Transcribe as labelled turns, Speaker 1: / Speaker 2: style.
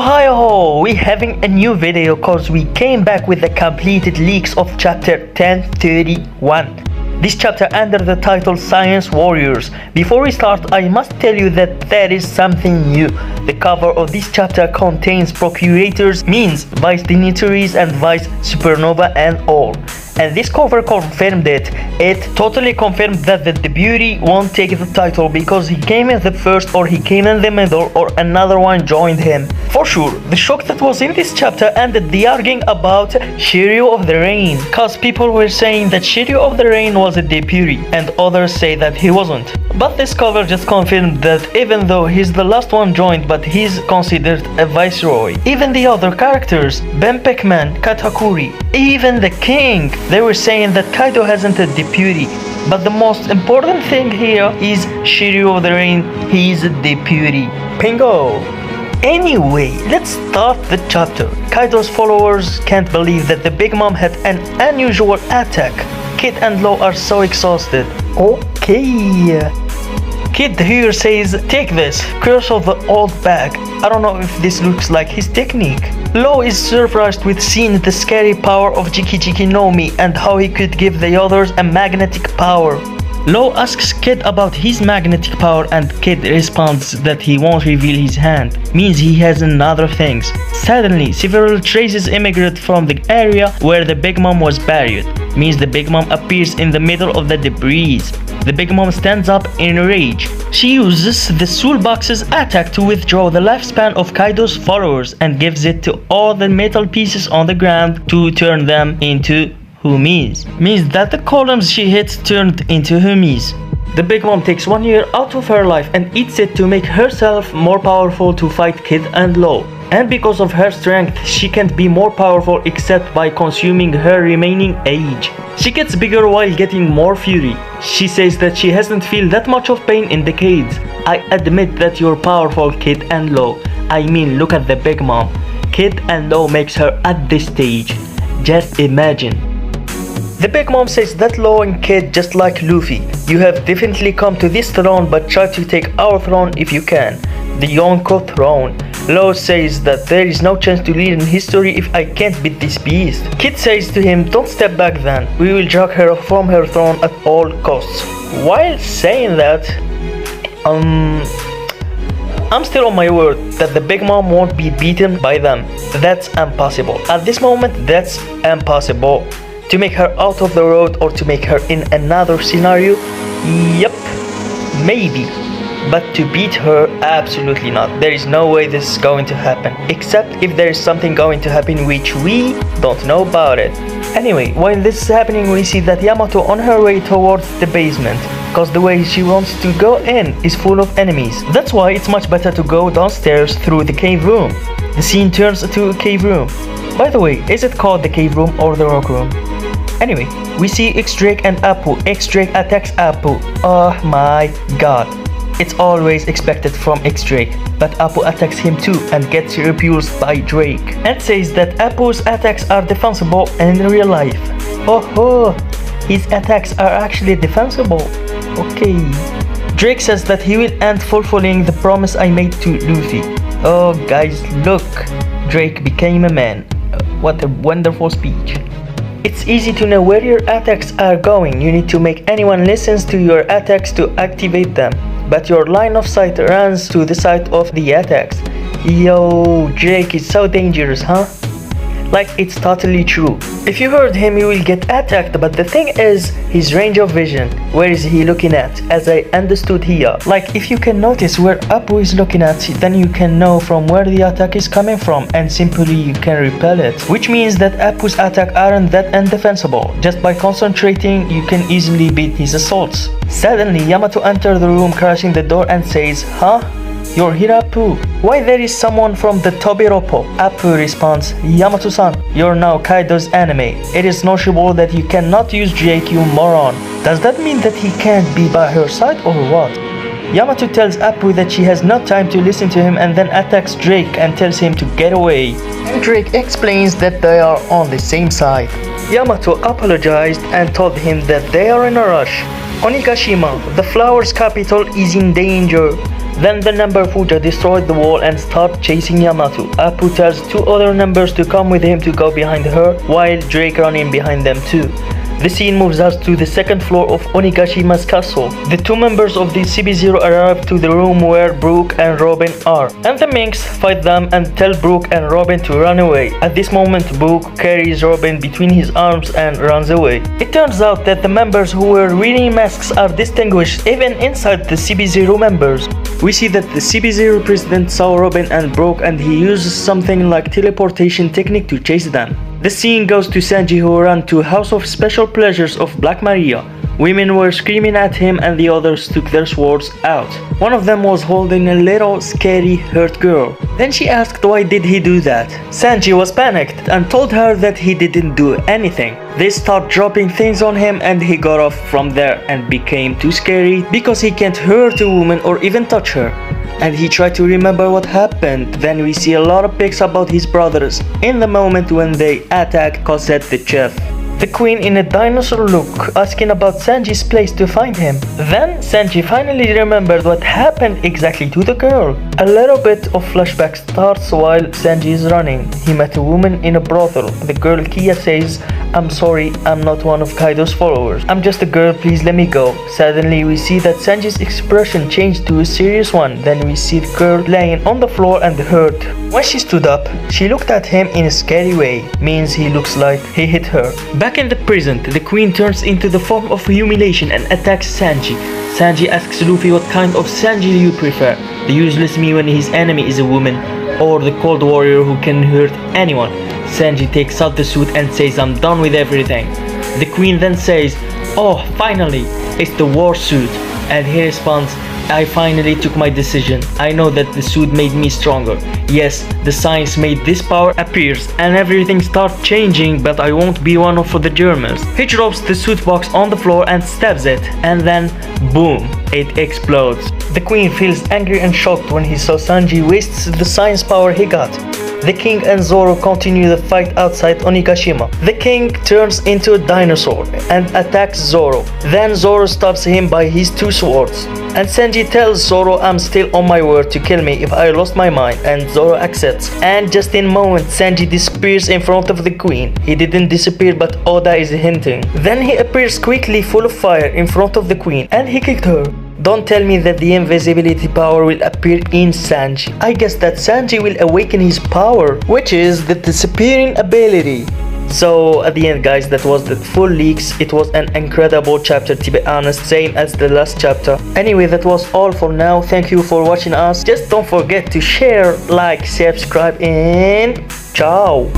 Speaker 1: Ohio! We having a new video cause we came back with the completed leaks of chapter 1031. This chapter under the title Science Warriors. Before we start, I must tell you that there is something new. The cover of this chapter contains procurators, means vice dignitaries and vice supernova and all. And this cover confirmed it. It totally confirmed that the deputy won't take the title because he came in the first, or he came in the middle, or another one joined him. For sure, the shock that was in this chapter ended the arguing about Shiryu of the Rain, cause people were saying that Shiryu of the Rain was a deputy and others say that he wasn't. But this cover just confirmed that even though he's the last one joined, but he's considered a viceroy. Even the other characters, Ben Peckman, Katakuri, even the king, they were saying that Kaido hasn't a deputy. But the most important thing here is Shiryu of the Rain, he's a deputy. Pingo! Anyway, let's start the chapter. Kaido's followers can't believe that the Big Mom had an unusual attack. Kid and Law are so exhausted. Okay. Kid here says, take this, curse of the old bag. I don't know if this looks like his technique. Law is surprised with seeing the scary power of Jiki Jiki no Mi and how he could give the others a magnetic power. Law asks Kid about his magnetic power and Kid responds that he won't reveal his hand, means he has another things. Suddenly, several traces immigrate from the area where the Big Mom was buried, means the Big Mom appears in the middle of the debris. The Big Mom stands up in rage. She uses the Soul Box's attack to withdraw the lifespan of Kaido's followers and gives it to all the metal pieces on the ground to turn them into Humis. Means that the columns she hit turned into Humis. The Big Mom takes 1 year out of her life and eats it to make herself more powerful to fight Kid and Law. And because of her strength, she can't be more powerful except by consuming her remaining age. She gets bigger while getting more fury. She says that she hasn't felt that much of pain in decades. I admit that you're powerful, Kid and Law. I mean, look at the Big Mom. Kid and Law makes her at this stage. Just imagine. The Big Mom says that Law and Kid just like Luffy. You have definitely come to this throne, but try to take our throne if you can. The Yonko throne. Law says that there is no chance to lead in history if I can't beat this beast. Kid says to him, don't step back then. We will drag her from her throne at all costs. While saying that, I'm still on my word that the Big Mom won't be beaten by them. That's impossible. At this moment, that's impossible. To make her out of the road or to make her in another scenario? Yep, maybe. But to beat her, absolutely not. There is no way this is going to happen. Except if there is something going to happen which we don't know about it. Anyway, while this is happening, we see that Yamato on her way towards the basement. Cause the way she wants to go in is full of enemies. That's why it's much better to go downstairs through the cave room. The scene turns to a cave room. By the way, is it called the cave room or the rock room? Anyway, we see X-Drake and Appu. X-Drake attacks Appu. Oh my god. It's always expected from X-Drake, but Appu attacks him too and gets repulsed by Drake. And says that Appu's attacks are defensible in real life. Oh, his attacks are actually defensible. Okay. Drake says that he will end fulfilling the promise I made to Luffy. Oh guys, look. Drake became a man. What a wonderful speech. It's easy to know where your attacks are going. You need to make anyone listens to your attacks to activate them. But your line of sight runs to the side of the attacks. Yo, Drake is so dangerous, huh? Like, it's totally true. If you heard him, you will get attacked, but the thing is, his range of vision. Where is he looking at? As I understood here. Like, if you can notice where Appu is looking at, then you can know from where the attack is coming from, and simply you can repel it. Which means that Appu's attack aren't that indefensible. Just by concentrating, you can easily beat his assaults. Suddenly, Yamato enters the room, crashing the door and says, huh? You're here, Appu. Why there is someone from the Tobiropo? Appu responds, Yamato-san, you're now Kaido's enemy. It is noticeable that you cannot use Jake, you moron. Does that mean that he can't be by her side or what? Yamato tells Appu that she has no time to listen to him and then attacks Drake and tells him to get away. And Drake explains that they are on the same side. Yamato apologized and told him that they are in a rush. Onigashima, the flower's capital, is in danger. Then the number Fuja destroyed the wall and started chasing Yamato. Appu tells 2 other numbers to come with him to go behind her, while Drake ran in behind them too. The scene moves us to the 2nd floor of Onigashima's castle. The 2 members of the CB0 arrive to the room where Brooke and Robin are, and the Minks fight them and tell Brooke and Robin to run away. At this moment, Brooke carries Robin between his arms and runs away. It turns out that the members who were wearing masks are distinguished even inside the CB0 members. We see that the CB0 president saw Robin and Brooke, and he uses something like teleportation technique to chase them. The scene goes to Sanji, who ran to House of Special Pleasures of Black Maria. Women were screaming at him and the others took their swords out. One of them was holding a little scary hurt girl. Then she asked why did he do that. Sanji was panicked and told her that he didn't do anything. They start dropping things on him and he got off from there and became too scary because he can't hurt a woman or even touch her. And he tried to remember what happened. Then we see a lot of pics about his brothers in the moment when they attack Cosette the chef. The queen in a dinosaur look, asking about Sanji's place to find him. Then Sanji finally remembered what happened exactly to the girl. A little bit of flashback starts while Sanji is running. He met a woman in a brothel. The girl Kia says, "I'm sorry, I'm not one of Kaido's followers. I'm just a girl, please let me go." Suddenly we see that Sanji's expression changed to a serious one. Then we see the girl laying on the floor and hurt. When she stood up, she looked at him in a scary way. Means he looks like he hit her. Back in the present, the queen turns into the form of humiliation and attacks Sanji. Sanji asks Luffy what kind of Sanji do you prefer? The useless me when his enemy is a woman, or the cold warrior who can hurt anyone? Sanji takes out the suit and says, "I'm done with everything." The queen then says, "Oh, finally, it's the war suit." And he responds, "I finally took my decision. I know that the suit made me stronger. Yes, the science made this power appears and everything starts changing, but I won't be one of the Germans." He drops the suit box on the floor and stabs it, and then boom, it explodes. The queen feels angry and shocked when he saw Sanji wastes the science power he got. The king and Zoro continue the fight outside Onigashima. The king turns into a dinosaur and attacks Zoro. Then Zoro stops him by his 2 swords. And Sanji tells Zoro, "I'm still on my word to kill me if I lost my mind," and Zoro accepts. And just in a moment, Sanji disappears in front of the queen. He didn't disappear, but Oda is hinting. Then he appears quickly full of fire in front of the queen and he kicked her. Don't tell me that the invisibility power will appear in Sanji. I guess that Sanji will awaken his power, which is the disappearing ability. So at the end, guys, that was the full leaks. It was an incredible chapter, to be honest, same as the last chapter. Anyway, that was all for now. Thank you for watching us. Just don't forget to share, like, subscribe, and ciao.